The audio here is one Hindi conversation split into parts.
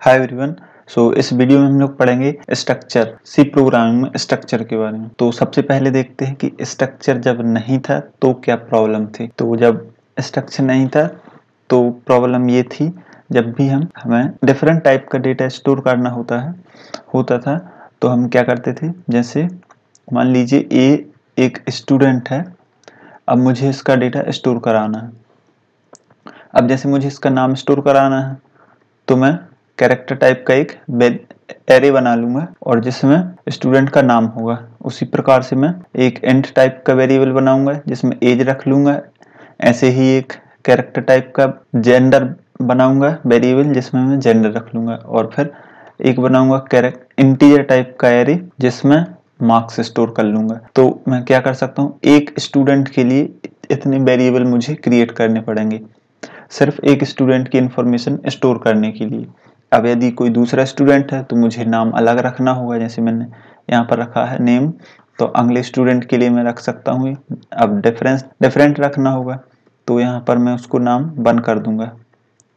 Hi everyone. इस वीडियो में हम लोग पढ़ेंगे स्ट्रक्चर, सी प्रोग्रामिंग में स्ट्रक्चर के बारे में। तो सबसे पहले देखते हैं कि स्ट्रक्चर जब नहीं था तो क्या प्रॉब्लम थी। तो जब स्ट्रक्चर नहीं था तो प्रॉब्लम ये थी, जब भी हमें डिफरेंट टाइप का डेटा स्टोर करना होता था तो हम क्या करते थे। जैसे मान लीजिए ए एक स्टूडेंट है, अब मुझे इसका डेटा स्टोर कराना है। अब जैसे मुझे इसका नाम स्टोर कराना है तो मैं कैरेक्टर टाइप का एक एरे बना लूंगा और जिसमें स्टूडेंट का नाम होगा। उसी प्रकार से मैं एक इंट टाइप का वेरिएबल बनाऊंगा जिसमें एज रख लूंगा। ऐसे ही एक कैरेक्टर टाइप का जेंडर बनाऊंगा वेरिएबल जिसमें मैं जेंडर रख लूंगा। और फिर एक बनाऊंगा इंटीजर टाइप का एरे जिसमें मार्क्स स्टोर कर लूंगा। तो मैं क्या कर सकता हूँ, एक स्टूडेंट के लिए इतने वेरिएबल मुझे क्रिएट करने पड़ेंगे सिर्फ एक स्टूडेंट की इंफॉर्मेशन स्टोर करने के लिए। अब यदि कोई दूसरा स्टूडेंट है तो मुझे नाम अलग रखना होगा। जैसे मैंने यहाँ पर रखा है नेम, तो अगले स्टूडेंट के लिए मैं रख सकता हूँ। अब डिफरेंट रखना होगा तो यहाँ पर मैं उसको नाम 1 कर दूंगा।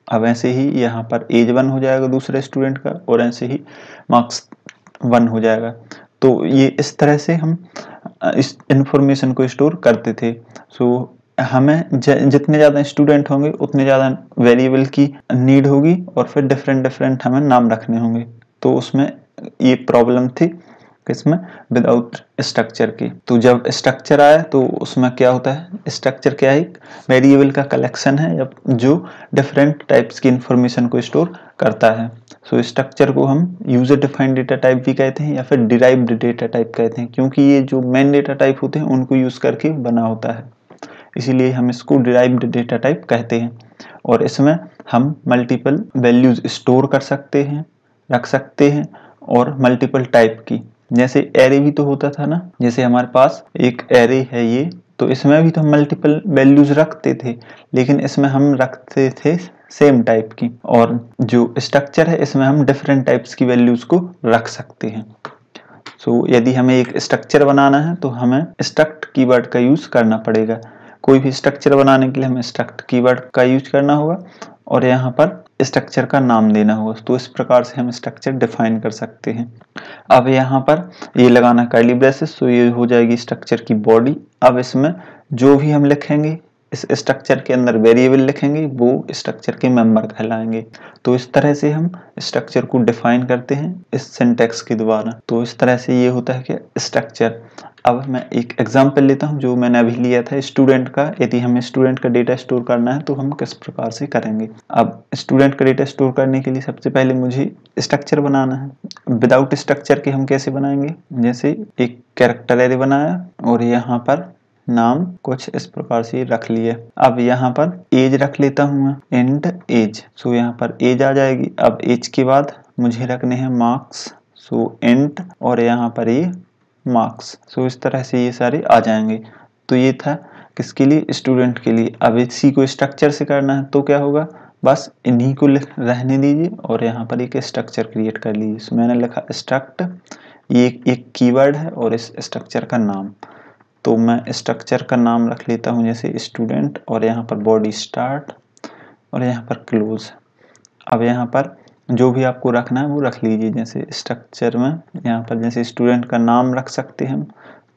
अब ऐसे ही यहाँ पर एज 1 हो जाएगा दूसरे स्टूडेंट का और ऐसे ही मार्क्स 1 हो जाएगा। तो ये इस तरह से हम इस इंफॉर्मेशन को स्टोर करते थे। हमें जितने ज़्यादा स्टूडेंट होंगे उतने ज़्यादा वेरिएबल की नीड होगी और फिर डिफरेंट हमें नाम रखने होंगे। तो उसमें ये प्रॉब्लम थी किसमें, विदाउट स्ट्रक्चर की। तो जब स्ट्रक्चर आया तो उसमें क्या होता है, स्ट्रक्चर क्या है, वेरिएबल का कलेक्शन है जो डिफरेंट टाइप्स की इंफॉर्मेशन को स्टोर करता है। स्ट्रक्चर को हम यूजर डिफाइंड डेटा टाइप भी कहते हैं या फिर डिराइव्ड डेटा टाइप कहते हैं, क्योंकि ये जो मेन डेटा टाइप होते हैं उनको यूज करके बना होता है, इसीलिए हम इसको डिराइव्ड डेटा टाइप कहते हैं। और इसमें हम मल्टीपल वैल्यूज स्टोर कर सकते हैं, रख सकते हैं, और मल्टीपल टाइप की। जैसे एरे भी तो होता था ना, जैसे हमारे पास एक एरे है ये, तो इसमें भी तो हम मल्टीपल वैल्यूज रखते थे, लेकिन इसमें हम रखते थे सेम टाइप की। और जो स्ट्रक्चर है इसमें हम डिफरेंट टाइप्स की वैल्यूज को रख सकते हैं। यदि हमें एक स्ट्रक्चर बनाना है तो हमें स्ट्रक्ट कीवर्ड का यूज करना पड़ेगा। कोई भी स्ट्रक्चर बनाने के लिए हमें स्ट्रक्ट कीवर्ड का यूज करना होगा और यहाँ पर स्ट्रक्चर का नाम देना होगा। तो इस प्रकार से हम स्ट्रक्चर डिफाइन कर सकते हैं। अब यहाँ पर ये लगाना कर्ली ब्रेसेस, तो ये हो जाएगी स्ट्रक्चर की बॉडी। अब इसमें जो भी हम लिखेंगे, इस स्ट्रक्चर के अंदर वेरिएबल लिखेंगे, वो स्ट्रक्चर के मेंबर कहलाएंगे। तो इस तरह से हम स्ट्रक्चर को डिफाइन करते हैं इस सिंटैक्स के द्वारा। तो इस तरह से ये होता है कि स्ट्रक्चर। अब मैं एक एग्जांपल लेता हूं जो मैंने अभी लिया था स्टूडेंट का। यदि हमें स्टूडेंट का डेटा स्टोर करना है तो हम किस प्रकार से करेंगे। अब स्टूडेंट का डेटा स्टोर करने के लिए सबसे पहले मुझे स्ट्रक्चर बनाना है। विदाउट स्ट्रक्चर के हम कैसे बनाएंगे, जैसे एक कैरेक्टर एरे बनाया और यहाँ पर नाम कुछ इस प्रकार से रख लिए। अब यहाँ पर एज रख लेता हूँ मैं, इंट एज। यहाँ पर एज आ जाएगी। अब एज के बाद मुझे रखने हैं मार्क्स, इंट, और यहाँ पर ये मार्क्स। इस तरह से ये सारे आ जाएंगे। तो ये था किसके लिए, स्टूडेंट के लिए। अब इसी को स्ट्रक्चर से करना है तो क्या होगा, बस इन्हीं को रहने दीजिए और यहाँ पर एक स्ट्रक्चर क्रिएट कर लीजिए। मैंने लिखा स्ट्रक्ट, ये एक कीवर्ड है और इस स्ट्रक्चर का नाम। तो मैं स्ट्रक्चर का नाम रख लेता हूँ जैसे स्टूडेंट, और यहाँ पर बॉडी स्टार्ट और यहाँ पर क्लोज। अब यहाँ पर जो भी आपको रखना है वो रख लीजिए। जैसे स्ट्रक्चर में यहाँ पर जैसे स्टूडेंट का नाम रख सकते हैं हम,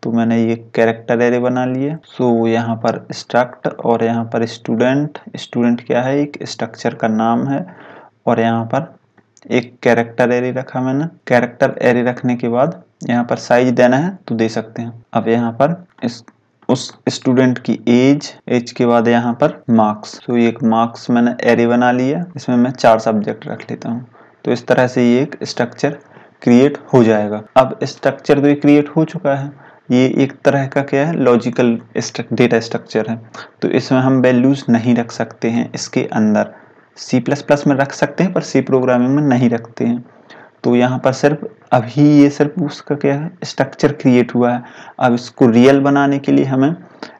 तो मैंने ये कैरेक्टर एरे बना लिए। यहाँ पर स्ट्रक्ट और यहाँ पर स्टूडेंट क्या है, एक स्ट्रक्चर का नाम है। और यहाँ पर एक कैरेक्टर एरे रखा मैंने। कैरेक्टर एरे रखने के बाद यहाँ पर साइज देना है तो दे सकते हैं। अब यहाँ पर उस स्टूडेंट की एज के बाद यहाँ पर मार्क्स। एक मार्क्स मैंने एरे बना लिया, इसमें मैं 4 सब्जेक्ट रख लेता हूँ। तो इस तरह से ये एक स्ट्रक्चर क्रिएट हो जाएगा। अब स्ट्रक्चर तो ये क्रिएट हो चुका है, ये एक तरह का क्या है, लॉजिकल डेटा स्ट्रक्चर है। तो इसमें हम वैल्यूज नहीं रख सकते हैं इसके अंदर। C++ में रख सकते हैं पर C प्रोग्रामिंग में नहीं रखते हैं। तो यहाँ पर सिर्फ अभी ये सिर्फ उसका क्या है, स्ट्रक्चर क्रिएट हुआ है। अब इसको रियल बनाने के लिए हमें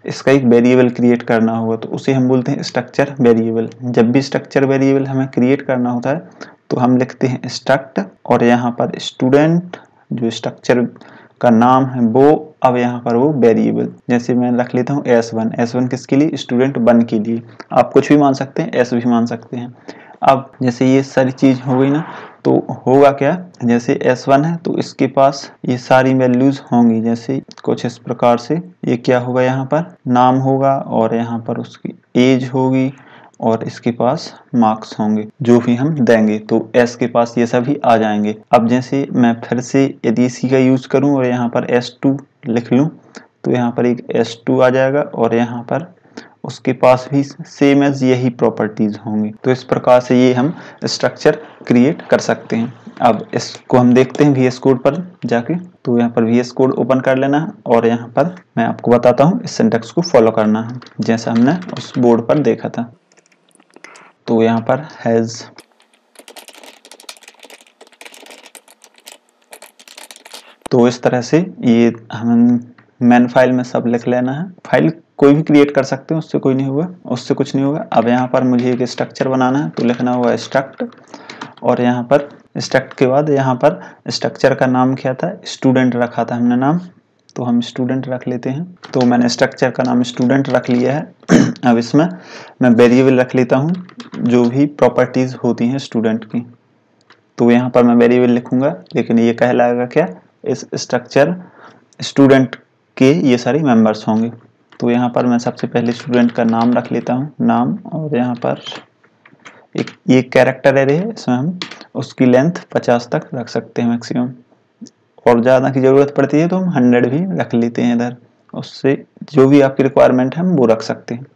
इसका एक वेरिएबल क्रिएट करना होगा, तो उसे हम बोलते हैं स्ट्रक्चर वेरिएबल। जब भी स्ट्रक्चर वेरिएबल हमें क्रिएट करना होता है तो हम लिखते हैं स्ट्रक्ट और यहाँ पर स्टूडेंट जो स्ट्रक्चर का नाम है वो, अब यहाँ पर वो वेरिएबल। जैसे मैं रख लेता हूँ S1 किसके लिए, स्टूडेंट 1 के लिए। आप कुछ भी मान सकते हैं, S भी मान सकते हैं। अब जैसे ये सारी चीज हो गई ना, तो होगा क्या, जैसे S1 है तो इसके पास ये सारी वैल्यूज होंगी, जैसे कुछ इस प्रकार से ये क्या होगा, यहाँ पर नाम होगा और यहाँ पर उसकी एज होगी और इसके पास मार्क्स होंगे जो भी हम देंगे, तो S के पास ये सभी आ जाएंगे। अब जैसे मैं फिर से यदि इसी का यूज करूं और यहाँ पर S2 लिख लूं तो यहाँ पर एक S2 आ जाएगा और यहाँ पर उसके पास भी सेम एज यही प्रॉपर्टीज होंगी। तो इस प्रकार से ये हम स्ट्रक्चर क्रिएट कर सकते हैं। अब इसको हम देखते हैं VS कोड पर जाके। तो यहाँ पर VS कोड ओपन कर लेना है और यहाँ पर मैं आपको बताता हूँ इस सिंटैक्स को फॉलो करना है जैसा हमने उस बोर्ड पर देखा था। तो यहाँ पर हैज तो इस तरह से ये हम मैन फाइल में सब लिख लेना है। फाइल कोई भी क्रिएट कर सकते हैं, उससे कोई नहीं होगा, उससे कुछ नहीं होगा। अब यहाँ पर मुझे एक स्ट्रक्चर बनाना है तो लिखना होगा स्ट्रक्ट और यहाँ पर स्ट्रक्ट के बाद यहाँ पर स्ट्रक्चर का नाम क्या था, स्टूडेंट रखा था हमने नाम, तो हम स्टूडेंट रख लेते हैं। तो मैंने स्ट्रक्चर का नाम स्टूडेंट रख लिया है। अब इसमें मैं वेरिएबल रख लेता हूँ जो भी प्रॉपर्टीज होती हैं स्टूडेंट की। तो यहाँ पर मैं वेरिएबल लिखूंगा लेकिन ये कहलाएगा क्या, इस स्ट्रक्चर स्टूडेंट के ये सारे मेंबर्स होंगे। तो यहाँ पर मैं सबसे पहले स्टूडेंट का नाम रख लेता हूँ, नाम, और यहाँ पर एक ये कैरेक्टर एरे है, इसमें हम उसकी लेंथ 50 तक रख सकते हैं मैक्सिमम, और ज़्यादा की ज़रूरत पड़ती है तो हम 100 भी रख लेते हैं इधर, उससे जो भी आपकी रिक्वायरमेंट है हम वो रख सकते हैं।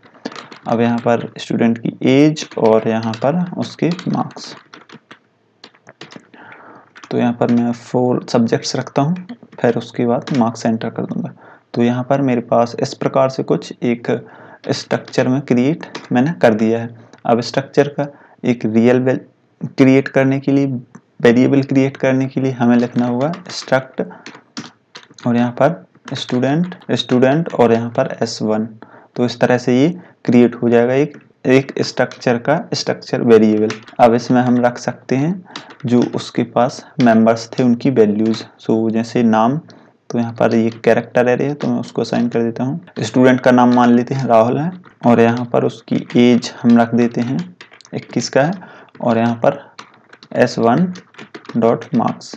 अब यहाँ पर स्टूडेंट की एज और यहाँ पर उसके मार्क्स, तो यहाँ पर मैं 4 सब्जेक्ट्स रखता हूँ, फिर उसके बाद मार्क्स एंटर कर दूंगा। तो यहाँ पर मेरे पास इस प्रकार से कुछ एक स्ट्रक्चर में क्रिएट मैंने कर दिया है। अब स्ट्रक्चर का एक रियल क्रिएट करने के लिए, वेरिएबल क्रिएट करने के लिए हमें लिखना होगा स्ट्रक्ट और यहाँ पर स्टूडेंट और यहाँ पर S1। तो इस तरह से ये क्रिएट हो जाएगा एक स्ट्रक्चर का स्ट्रक्चर वेरिएबल। अब इसमें हम रख सकते हैं जो उसके पास मेंबर्स थे उनकी वैल्यूज। सो जैसे नाम, तो यहाँ पर ये कैरेक्टर एरे है तो मैं उसको असाइन कर देता हूँ। स्टूडेंट का नाम मान लेते हैं राहुल है और यहाँ पर उसकी एज हम रख देते हैं 21 का है और यहाँ पर S1 डॉट मार्क्स।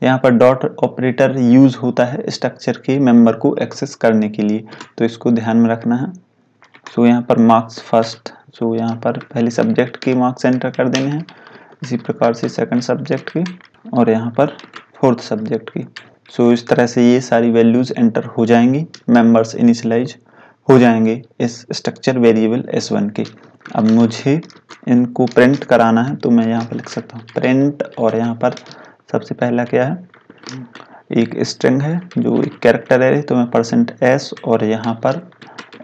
यहाँ पर डॉट ऑपरेटर यूज होता है स्ट्रक्चर के मेंबर को एक्सेस करने के लिए, तो इसको ध्यान में रखना है। सो यहाँ पर मार्क्स फर्स्ट, सो यहाँ पर पहले सब्जेक्ट के मार्क्स एंटर कर देने हैं, इसी प्रकार से सेकंड सब्जेक्ट की और यहाँ पर फोर्थ सब्जेक्ट की। सो इस तरह से ये सारी वैल्यूज एंटर हो जाएंगी, मेंबर्स इनिशियलाइज हो जाएंगे इस स्ट्रक्चर वेरिएबल S1 के। अब मुझे इनको प्रिंट कराना है तो मैं यहाँ पर लिख सकता हूँ प्रिंट, और यहाँ पर सबसे पहला क्या है, एक स्ट्रिंग है जो एक कैरेक्टर है, तो मैं %s और यहाँ पर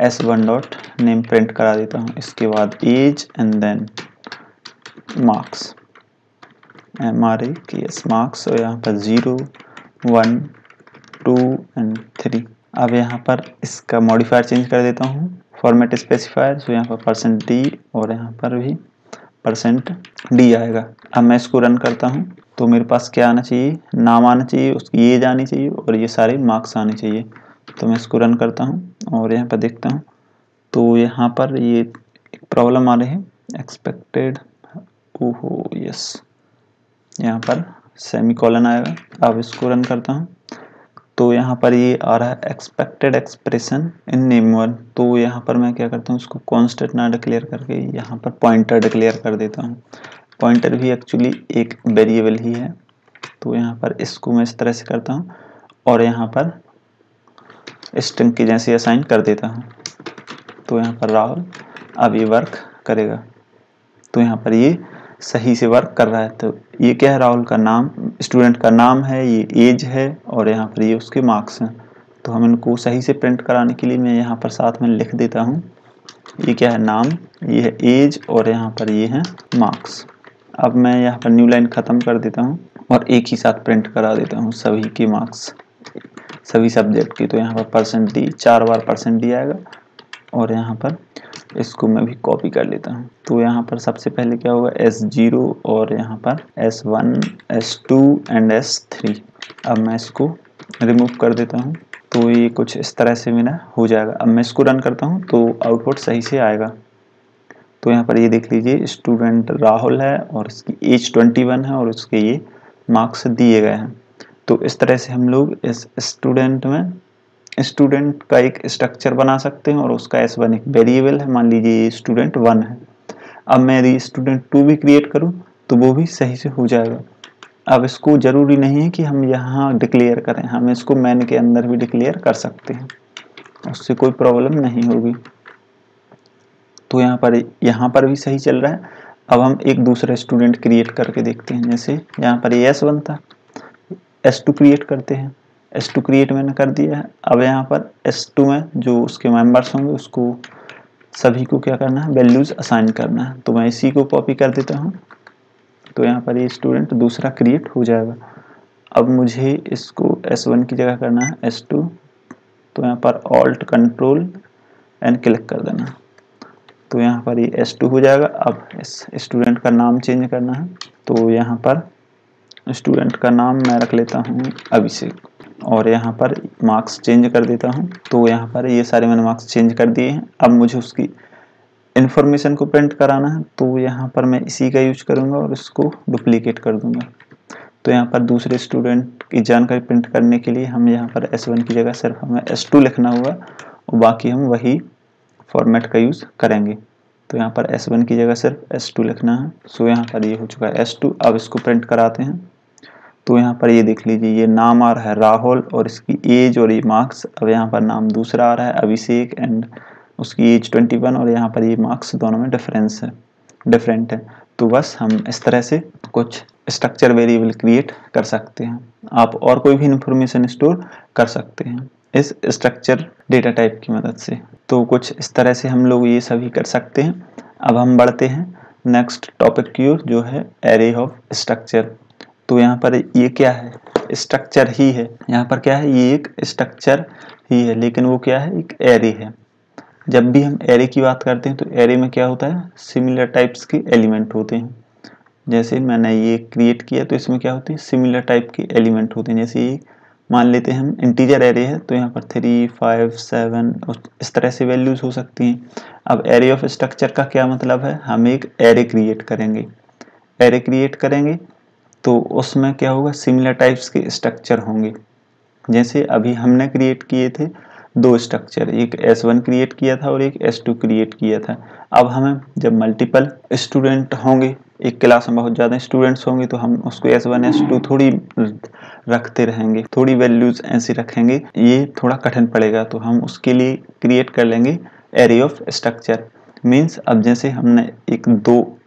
S1 डॉट नेम प्रिंट करा देता हूँ। इसके बाद edge and then marks, MARKS marks, और यहाँ पर 0 1 2 एंड 3। अब यहाँ पर इसका मॉडिफायर चेंज कर देता हूँ, फॉर्मेट स्पेसिफायर, तो यहाँ पर %d और यहाँ पर भी %d आएगा। अब मैं इसको रन करता हूँ तो मेरे पास क्या आना चाहिए, नाम आना चाहिए, उसकी एज आनी चाहिए और ये सारे मार्क्स आने चाहिए। तो मैं इसको रन करता हूँ और यहाँ पर देखता हूँ तो यहाँ पर ये एक प्रॉब्लम आ रही है, एक्सपेक्टेड, ओहो यस, यहाँ पर सेमीकोलन आएगा। अब इसको रन करता हूँ तो यहाँ पर ये आ रहा है एक्सपेक्टेड एक्सप्रेशन इन नेम1। तो यहाँ पर मैं क्या करता हूँ, उसको कॉन्स्टेंट ना डिक्लेयर करके यहाँ पर पॉइंटर डिक्लेयर कर देता हूँ। पॉइंटर भी एक्चुअली एक वेरिएबल ही है, तो यहाँ पर इसको मैं इस तरह से करता हूँ और यहाँ पर स्ट्रिंग की जैसे असाइन कर देता हूँ। तो यहाँ पर राहुल अब ये वर्क करेगा, तो यहाँ पर ये सही से वर्क कर रहा है। तो ये क्या है, राहुल का नाम, स्टूडेंट का नाम है, ये एज है और यहाँ पर ये उसके मार्क्स हैं। तो हम इनको सही से प्रिंट कराने के लिए मैं यहाँ पर साथ में लिख देता हूँ, ये क्या है, नाम, ये है एज और यहाँ पर ये है मार्क्स। अब मैं यहाँ पर न्यू लाइन ख़त्म कर देता हूँ और एक ही साथ प्रिंट करा देता हूँ सभी के मार्क्स, सभी सब्जेक्ट की। तो यहाँ पर %d 4 बार %d आएगा और यहाँ पर इसको मैं भी कॉपी कर लेता हूँ। तो यहाँ पर सबसे पहले क्या होगा, S0 और यहाँ पर S1 S2 एंड S3। अब मैं इसको रिमूव कर देता हूँ तो ये कुछ इस तरह से मेरा हो जाएगा। अब मैं इसको रन करता हूँ तो आउटपुट सही से आएगा। तो यहाँ पर ये देख लीजिए स्टूडेंट राहुल है और इसकी एज 21 है और उसके ये मार्क्स दिए गए हैं। तो इस तरह से हम लोग इस स्टूडेंट में स्टूडेंट का एक स्ट्रक्चर बना सकते हैं और उसका S1 एक वेरिएबल है, मान लीजिए ये स्टूडेंट 1 है। अब मैं यदि स्टूडेंट 2 भी क्रिएट करूं तो वो भी सही से हो जाएगा। अब इसको जरूरी नहीं है कि हम यहाँ डिक्लेयर करें, हम इसको मैन के अंदर भी डिक्लेयर कर सकते हैं, उससे कोई प्रॉब्लम नहीं होगी। तो यहाँ पर भी सही चल रहा है। अब हम एक दूसरा स्टूडेंट क्रिएट करके देखते हैं। जैसे यहाँ पर ये S1 था, S2 क्रिएट करते हैं। S2 क्रिएट मैंने कर दिया है। अब यहाँ पर S2 में जो उसके मेंबर्स होंगे उसको सभी को क्या करना है, वैल्यूज असाइन करना है। तो मैं इसी को कॉपी कर देता हूँ। तो यहाँ पर ये स्टूडेंट दूसरा क्रिएट हो जाएगा। अब मुझे इसको S1 की जगह करना है S2, तो यहाँ पर ऑल्ट कंट्रोल एंड क्लिक कर देना। तो यहाँ पर ये S2 हो जाएगा। अब इस स्टूडेंट का नाम चेंज करना है, तो यहाँ पर स्टूडेंट का नाम मैं रख लेता हूँ अभिषेक और यहाँ पर मार्क्स चेंज कर देता हूँ। तो यहाँ पर ये सारे मैंने मार्क्स चेंज कर दिए हैं। अब मुझे उसकी इन्फॉर्मेशन को प्रिंट कराना है, तो यहाँ पर मैं इसी का यूज करूँगा और इसको डुप्लीकेट कर दूंगा। तो यहाँ पर दूसरे स्टूडेंट की जानकारी प्रिंट करने के लिए हम यहाँ पर S1 की जगह सिर्फ हमें S2 लिखना होगा और बाकी हम वही फॉर्मेट का यूज़ करेंगे। तो यहाँ पर S1 की जगह सिर्फ S2 लिखना है। सो यहाँ पर ये हो चुका है S2। अब इसको प्रिंट कराते हैं। तो यहाँ पर ये देख लीजिए ये नाम आ रहा है राहुल और इसकी एज और ये मार्क्स। अब यहाँ पर नाम दूसरा आ रहा है अभिषेक एंड उसकी एज 21 और यहाँ पर ये मार्क्स दोनों में डिफरेंट है। तो बस हम इस तरह से कुछ स्ट्रक्चर वेरिएबल क्रिएट कर सकते हैं। आप और कोई भी इंफॉर्मेशन स्टोर कर सकते हैं इस स्ट्रक्चर डेटा टाइप की मदद से। तो कुछ इस तरह से हम लोग ये सभी कर सकते हैं। अब हम बढ़ते हैं नेक्स्ट टॉपिक की ओर, जो है एरे ऑफ स्ट्रक्चर। तो यहाँ पर ये क्या है, स्ट्रक्चर ही है। यहाँ पर क्या है, ये एक स्ट्रक्चर ही है, लेकिन वो क्या है, एक एरे है। जब भी हम एरे की बात करते हैं तो एरे में क्या होता है, सिमिलर टाइप्स के एलिमेंट होते हैं। जैसे मैंने ये क्रिएट किया तो इसमें क्या होते हैं, सिमिलर टाइप के एलिमेंट होते हैं। जैसे ये मान लेते हैं हम इंटीजर एरे है, तो यहाँ पर 3, 5, 7 इस तरह से वैल्यूज हो सकती हैं। अब एरे ऑफ स्ट्रक्चर का क्या मतलब है, हम एक एरे क्रिएट करेंगे। एरे क्रिएट करेंगे तो उसमें क्या होगा, सिमिलर टाइप्स के स्ट्रक्चर होंगे। जैसे अभी हमने क्रिएट किए थे दो स्ट्रक्चर, एक S1 क्रिएट किया था और एक S2 क्रिएट किया था। अब हमें जब मल्टीपल स्टूडेंट होंगे, एक क्लास में बहुत ज़्यादा स्टूडेंट्स होंगे, तो हम उसको S1 S2 थोड़ी रखते रहेंगे, थोड़ी वैल्यूज ऐसी रखेंगे, ये थोड़ा कठिन पड़ेगा। तो हम उसके लिए क्रिएट कर लेंगे एरे ऑफ स्ट्रक्चर। मीन्स अब जैसे हमने एक दो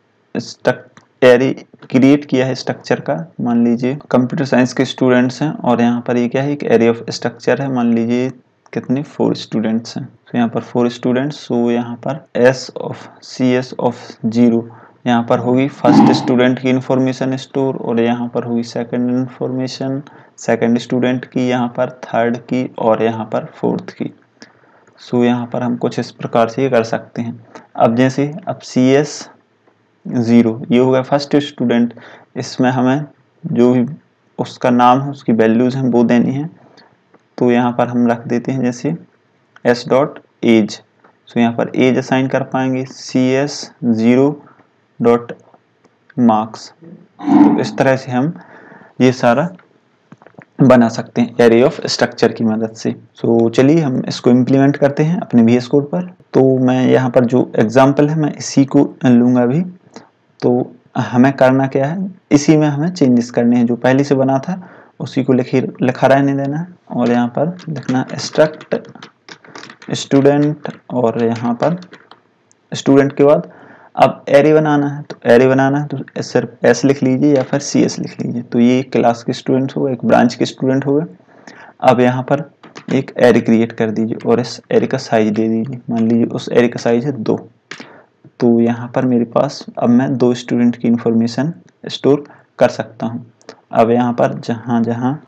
एरे क्रिएट किया है स्ट्रक्चर का, मान लीजिए कंप्यूटर साइंस के स्टूडेंट्स हैं और यहाँ पर ये क्या है, एक एरे ऑफ स्ट्रक्चर है। मान लीजिए कितने 4 स्टूडेंट्स हैं, तो यहाँ पर 4 स्टूडेंट्स। सो यहाँ पर CS ऑफ 0 यहाँ पर होगी फर्स्ट स्टूडेंट की इंफॉर्मेशन स्टोर और यहाँ पर होगी सेकंड इंफॉर्मेशन सेकंड स्टूडेंट की, यहाँ पर थर्ड की और यहाँ पर फोर्थ की। सो यहाँ पर हम कुछ इस प्रकार से ये कर सकते हैं। अब जैसे अब CS 0 ये हो गया फर्स्ट स्टूडेंट, इसमें हमें जो भी उसका नाम है उसकी वैल्यूज हैं वो देनी है। तो यहाँ पर हम रख देते हैं जैसे s.age। सो यहाँ पर एज असाइन कर पाएंगे CS 0.marks। तो इस तरह से हम ये सारा बना सकते हैं एरे ऑफ स्ट्रक्चर की मदद से। सो चलिए हम इसको इम्प्लीमेंट करते हैं अपने VS कोड पर। तो मैं यहाँ पर जो एग्जाम्पल है मैं इसी को लूँगा अभी। तो हमें करना क्या है, इसी में हमें चेंजेस करने हैं। जो पहले से बना था उसी को लिखा रहने देना है और यहाँ पर लिखना स्ट्रक्ट स्टूडेंट और यहाँ पर स्टूडेंट के बाद अब एरे बनाना है। तो एरे बनाना है तो सिर्फ S लिख लीजिए या फिर CS लिख लीजिए। तो ये एक क्लास के स्टूडेंट होगा, एक ब्रांच के स्टूडेंट होगा। अब यहाँ पर एक एरे क्रिएट कर दीजिए और इस एरे का साइज दे दीजिए। मान लीजिए उस एरे का साइज है 2। तो यहाँ पर मेरे पास अब मैं 2 स्टूडेंट की इंफॉर्मेशन स्टोर कर सकता हूँ। अब यहाँ पर जहाँ जहाँ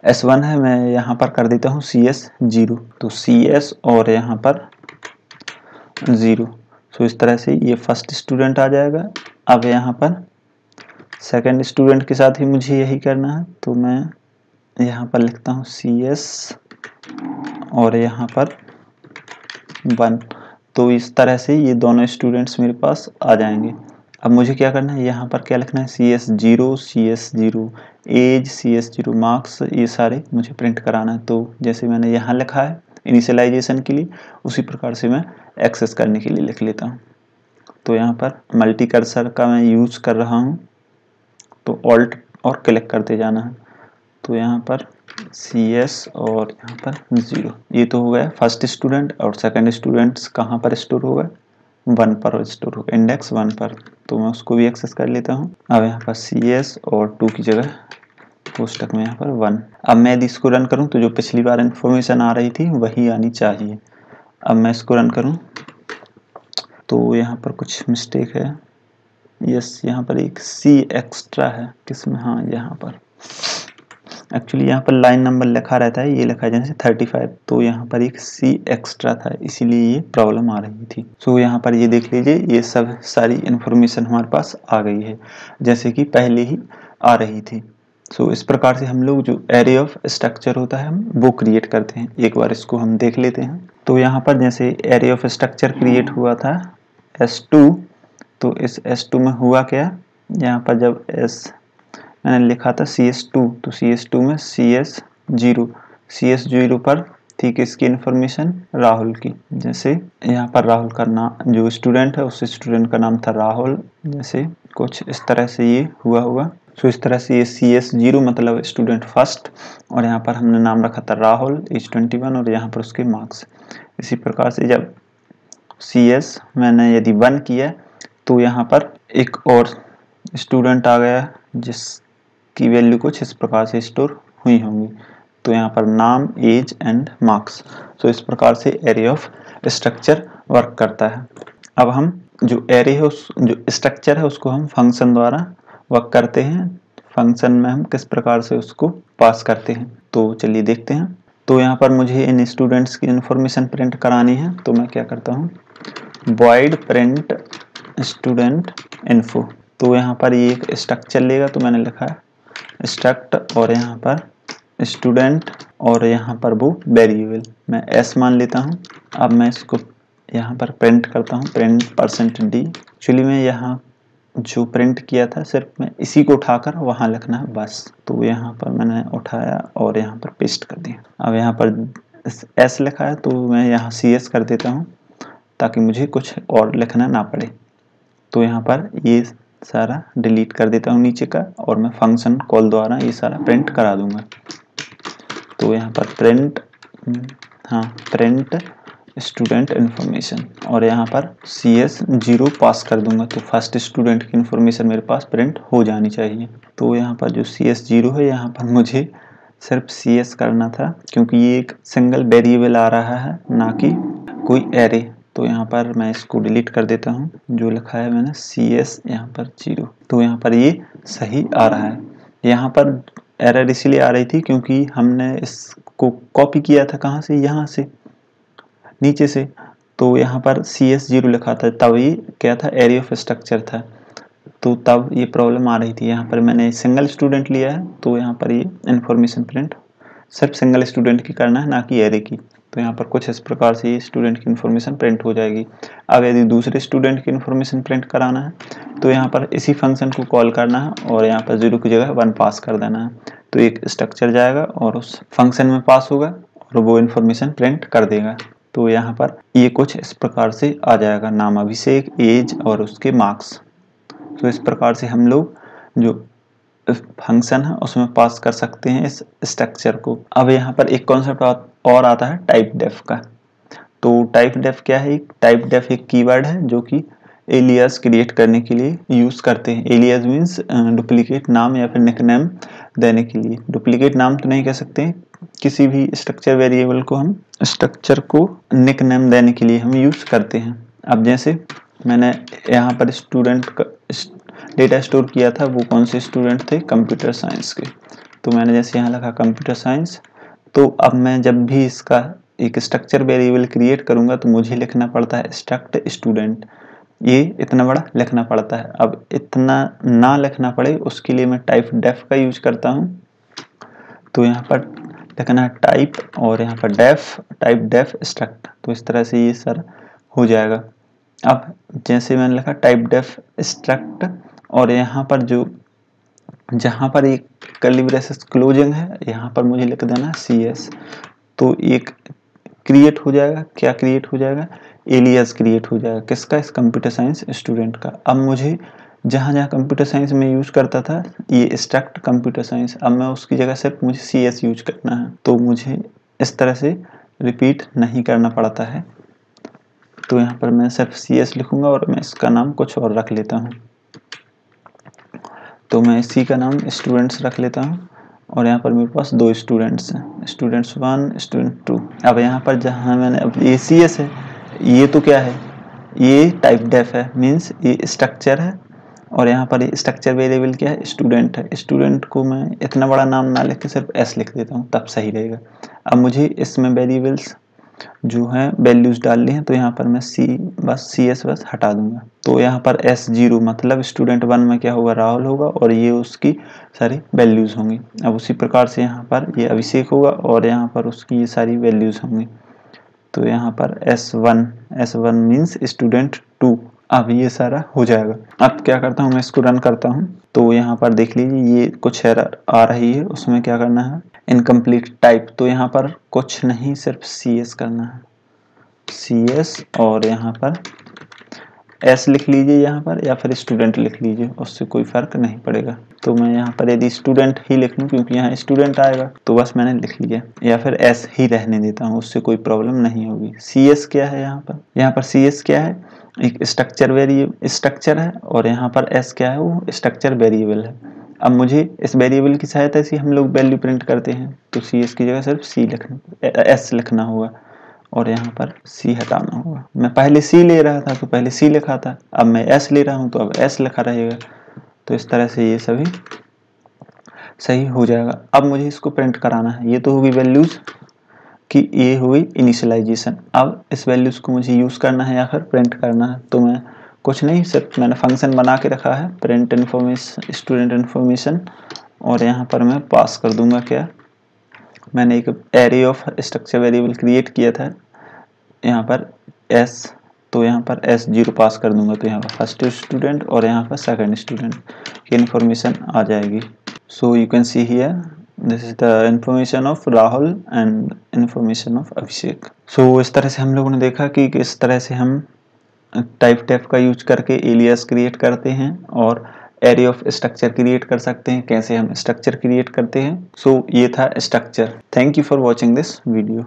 S1 है मैं यहाँ पर कर देता हूँ CS 0। तो CS और यहाँ पर 0। सो इस तरह से ये फर्स्ट स्टूडेंट आ जाएगा। अब यहाँ पर सेकंड स्टूडेंट के साथ ही मुझे यही करना है। तो मैं यहाँ पर लिखता हूँ CS और यहाँ पर 1। तो इस तरह से ये दोनों स्टूडेंट्स मेरे पास आ जाएंगे। अब मुझे क्या करना है, यहाँ पर क्या लिखना है, CS0 CS0 as CS0 marks, ये सारे मुझे प्रिंट कराना है। तो जैसे मैंने यहाँ लिखा है इनिशियलाइजेशन के लिए, उसी प्रकार से मैं एक्सेस करने के लिए लिख लेता हूँ। तो यहाँ पर मल्टी कर्सर का मैं यूज कर रहा हूँ, तो ऑल्ट और क्लिक करते जाना है। तो यहाँ पर CS और यहाँ पर 0, ये तो हो गया फर्स्ट स्टूडेंट, और सेकंड स्टूडेंट्स कहाँ पर स्टोर होगा, 1 पर स्टोर होगा, इंडेक्स 1 पर। तो मैं उसको भी एक्सेस कर लेता हूँ। अब यहाँ पर CS और 2 की जगह कोष्टक में यहाँ पर 1। अब मैं यदि इसको रन करूँ तो जो पिछली बार इन्फॉर्मेशन आ रही थी वही आनी चाहिए। अब मैं इसको रन करूँ तो यहाँ पर कुछ मिस्टेक है। यस, यहाँ पर एक C एक्स्ट्रा है, किसमें, हाँ यहाँ पर एक्चुअली यहाँ पर लाइन नंबर लिखा रहता है, ये लिखा है जैसे 35, तो यहाँ पर एक C एक्स्ट्रा था, इसीलिए ये प्रॉब्लम आ रही थी। सो यहाँ पर ये देख लीजिए, ये सब सारी इन्फॉर्मेशन हमारे पास आ गई है जैसे कि पहले ही आ रही थी। सो इस प्रकार से हम लोग जो एरे ऑफ स्ट्रक्चर होता है हम वो क्रिएट करते हैं। एक बार इसको हम देख लेते हैं। तो यहाँ पर जैसे एरे ऑफ स्ट्रक्चर क्रिएट हुआ था S2, तो इस S2 में हुआ क्या, यहाँ पर जब मैंने लिखा था CS2, तो CS2 में CS0 पर थी किसकी इन्फॉर्मेशन, राहुल की। जैसे यहाँ पर राहुल का नाम, जो स्टूडेंट है उस स्टूडेंट का नाम था राहुल, जैसे कुछ इस तरह से ये हुआ होगा। सो इस तरह से ये CS0 मतलब स्टूडेंट फर्स्ट, और यहाँ पर हमने नाम रखा था राहुल, एज 21, और यहाँ पर उसके मार्क्स। इसी प्रकार से जब CS मैंने यदि 1 किया तो यहाँ पर एक और स्टूडेंट आ गया जिसकी वैल्यू कुछ इस प्रकार से स्टोर हुई होंगी। तो यहाँ पर नाम, एज एंड मार्क्स। तो इस प्रकार से एरे ऑफ स्ट्रक्चर वर्क करता है। अब हम जो एरे है जो स्ट्रक्चर है उसको हम फंक्शन द्वारा वर्क करते हैं। फंक्शन में हम किस प्रकार से उसको पास करते हैं, तो चलिए देखते हैं। तो यहाँ पर मुझे इन स्टूडेंट्स की इंफॉर्मेशन प्रिंट करानी है, तो मैं क्या करता हूँ, void print student info। तो यहाँ पर ये एक स्ट्रक्चर लेगा, तो मैंने लिखा है स्ट्रक्ट और यहाँ पर स्टूडेंट और यहाँ पर वो वेरिएबल मैं S मान लेता हूँ। अब मैं इसको यहाँ पर प्रिंट करता हूँ, प्रिंट %d। एक्चुअली मैं यहाँ जो प्रिंट किया था सिर्फ मैं इसी को उठाकर वहाँ लिखना है बस। तो यहाँ पर मैंने उठाया और यहाँ पर पेस्ट कर दिया। अब यहाँ पर S लिखा है, तो मैं यहाँ CS कर देता हूँ ताकि मुझे कुछ और लिखना ना पड़े। तो यहाँ पर ये सारा डिलीट कर देता हूँ नीचे का, और मैं फंक्शन कॉल द्वारा ये सारा प्रिंट करा दूंगा। तो यहाँ पर प्रिंट स्टूडेंट इन्फॉर्मेशन, और यहाँ पर CS0 पास कर दूंगा। तो फर्स्ट स्टूडेंट की इन्फॉर्मेशन मेरे पास प्रिंट हो जानी चाहिए। तो यहाँ पर जो CS0 है, यहाँ पर मुझे सिर्फ CS करना था क्योंकि ये एक सिंगल वेरिएबल आ रहा है, ना कि कोई एरे। तो यहाँ पर मैं इसको डिलीट कर देता हूँ, जो लिखा है मैंने CS यहाँ पर 0। तो यहाँ पर ये सही आ रहा है। यहाँ पर एरर इसलिए आ रही थी क्योंकि हमने इसको कॉपी किया था, कहाँ से, यहाँ से नीचे से। तो यहाँ पर CS0 लिखा था, तब ये क्या था, एरे ऑफ स्ट्रक्चर था, तो तब ये प्रॉब्लम आ रही थी। यहाँ पर मैंने सिंगल स्टूडेंट लिया है, तो यहाँ पर ये इन्फॉर्मेशन प्रिंट सिर्फ सिंगल स्टूडेंट की करना है, ना कि एरे की। तो यहाँ पर कुछ इस प्रकार से ये स्टूडेंट की इन्फॉर्मेशन प्रिंट हो जाएगी। अब यदि दूसरे स्टूडेंट की इन्फॉर्मेशन प्रिंट कराना है तो यहाँ पर इसी फंक्शन को कॉल करना है और यहाँ पर 0 की जगह 1 पास कर देना है। तो एक स्ट्रक्चर जाएगा और उस फंक्शन में पास होगा और वो इन्फॉर्मेशन प्रिंट कर देगा। तो यहाँ पर ये कुछ इस प्रकार से आ जाएगा, नाम अभिषेक, एज और उसके मार्क्स। तो इस प्रकार से हम लोग जो फंक्शन है उसमें पास कर सकते हैं इस स्ट्रक्चर को। अब यहाँ पर एक कॉन्सेप्ट और आता है टाइप डेफ का। तो टाइप डेफ क्या है, टाइप डेफ एक कीवर्ड है जो कि एलियास क्रिएट करने के लिए यूज करते हैं। एलियास मीन्स डुप्लीकेट नाम या फिर निकनेम देने के लिए। डुप्लीकेट नाम तो नहीं कह सकते, किसी भी स्ट्रक्चर वेरिएबल को हम स्ट्रक्चर को निकनेम देने के लिए हम यूज करते हैं। अब जैसे मैंने यहाँ पर स्टूडेंट का डेटा स्टोर किया था, वो कौन से स्टूडेंट थे, कंप्यूटर साइंस के। तो मैंने जैसे यहाँ लिखा कंप्यूटर साइंस, तो अब मैं जब भी इसका एक स्ट्रक्चर वेरिएबल क्रिएट करूंगा तो मुझे लिखना पड़ता है स्ट्रक्ट स्टूडेंट, ये इतना बड़ा लिखना पड़ता है। अब इतना ना लिखना पड़े उसके लिए मैं टाइप डेफ का यूज करता हूँ। तो यहाँ पर लिखना है टाइप और यहाँ पर डेफ, टाइप डेफ स्ट्रक्ट। तो इस तरह से ये सर हो जाएगा। अब जैसे मैंने लिखा टाइप डेफ स्ट्रक्ट, और यहाँ पर जो जहाँ पर एक कर्ली ब्रेसेस क्लोजिंग है यहाँ पर मुझे लिख देना CS। तो एक क्रिएट हो जाएगा, क्या क्रिएट हो जाएगा, एलियास क्रिएट हो जाएगा। किसका, इस कंप्यूटर साइंस स्टूडेंट का। अब मुझे जहाँ जहाँ कंप्यूटर साइंस में यूज करता था ये स्ट्रक्ट कंप्यूटर साइंस, अब मैं उसकी जगह सिर्फ मुझे CS यूज करना है, तो मुझे इस तरह से रिपीट नहीं करना पड़ता है। तो यहाँ पर मैं सिर्फ CS लिखूंगा और मैं इसका नाम कुछ और रख लेता हूँ। तो मैं इसी का नाम स्टूडेंट्स रख लेता हूँ, और यहाँ पर मेरे पास 2 स्टूडेंट्स हैं, स्टूडेंट्स 1 स्टूडेंट 2। अब यहाँ पर जहाँ मैंने अब ये CS है, ये तो क्या है, ये टाइप डेफ है, मीन्स ये स्ट्रक्चर है, और यहाँ पर ये स्ट्रक्चर वेरिएबल क्या है, स्टूडेंट है। स्टूडेंट को मैं इतना बड़ा नाम ना लिख के सिर्फ S लिख देता हूँ, तब सही रहेगा। अब मुझे इसमें वेरिएबल्स जो है वैल्यूज डालनी है, तो यहाँ पर मैं CS बस हटा दूंगा। तो यहाँ पर S0 मतलब स्टूडेंट 1 में क्या होगा, राहुल होगा, और ये उसकी सारी वैल्यूज होंगी। अब उसी प्रकार से यहाँ पर ये अभिषेक होगा, और यहाँ पर उसकी ये सारी वैल्यूज होंगी। तो यहाँ पर S1 मीन्स स्टूडेंट 2। अब ये सारा हो जाएगा। अब क्या करता हूँ, मैं इसको रन करता हूँ, तो यहाँ पर देख लीजिए ये कुछ एरर आ रही है, उसमें क्या करना है, इनकम्प्लीट टाइप। तो यहाँ पर कुछ नहीं, सिर्फ CS करना है, CS, और यहाँ पर S लिख लीजिए यहाँ पर, या फिर स्टूडेंट लिख लीजिए, उससे कोई फर्क नहीं पड़ेगा। तो मैं यहाँ पर यदि स्टूडेंट ही लिख लूँ क्योंकि यहाँ स्टूडेंट आएगा, तो बस मैंने लिख लिया, या फिर S ही रहने देता हूँ, उससे कोई प्रॉब्लम नहीं होगी। CS क्या है यहाँ पर CS क्या है, एक स्ट्रक्चर है, और यहाँ पर S क्या है, वो स्ट्रक्चर वेरिएबल है। अब मुझे इस वेरिएबल की सहायता से हम लोग वैल्यू प्रिंट करते हैं, तो CS की जगह सिर्फ S लिखना होगा, और यहाँ पर C हटाना होगा। मैं पहले C ले रहा था तो पहले C लिखा था, अब मैं S ले रहा हूँ तो अब S लिखा रहेगा। तो इस तरह से ये सभी सही हो जाएगा। अब मुझे इसको प्रिंट कराना है। ये तो होगी वैल्यूज कि ये हुई इनिशियलाइजेशन। अब इस वैल्यूज को मुझे यूज करना है या फिर प्रिंट करना है, तो मैं कुछ नहीं, सिर्फ मैंने फंक्शन बना के रखा है प्रिंट इन्फॉर्मेशन, स्टूडेंट इन्फॉर्मेशन, और यहाँ पर मैं पास कर दूंगा क्या, मैंने एक array of structure variable create किया था यहाँ पर S, तो यहाँ पर S0 पास कर दूंगा, तो यहाँ पर फर्स्ट स्टूडेंट और यहाँ पर सेकंड स्टूडेंट की इन्फॉर्मेशन आ जाएगी। So you can see here this is the information of Rahul and information of Abhishek. So इस तरह से हम लोगों ने देखा कि किस तरह से हम टाइप डेफ का यूज करके एलियास क्रिएट करते हैं और एरे ऑफ स्ट्रक्चर क्रिएट कर सकते हैं, कैसे हम स्ट्रक्चर क्रिएट करते हैं। सो ये था structure. Thank you for watching this video.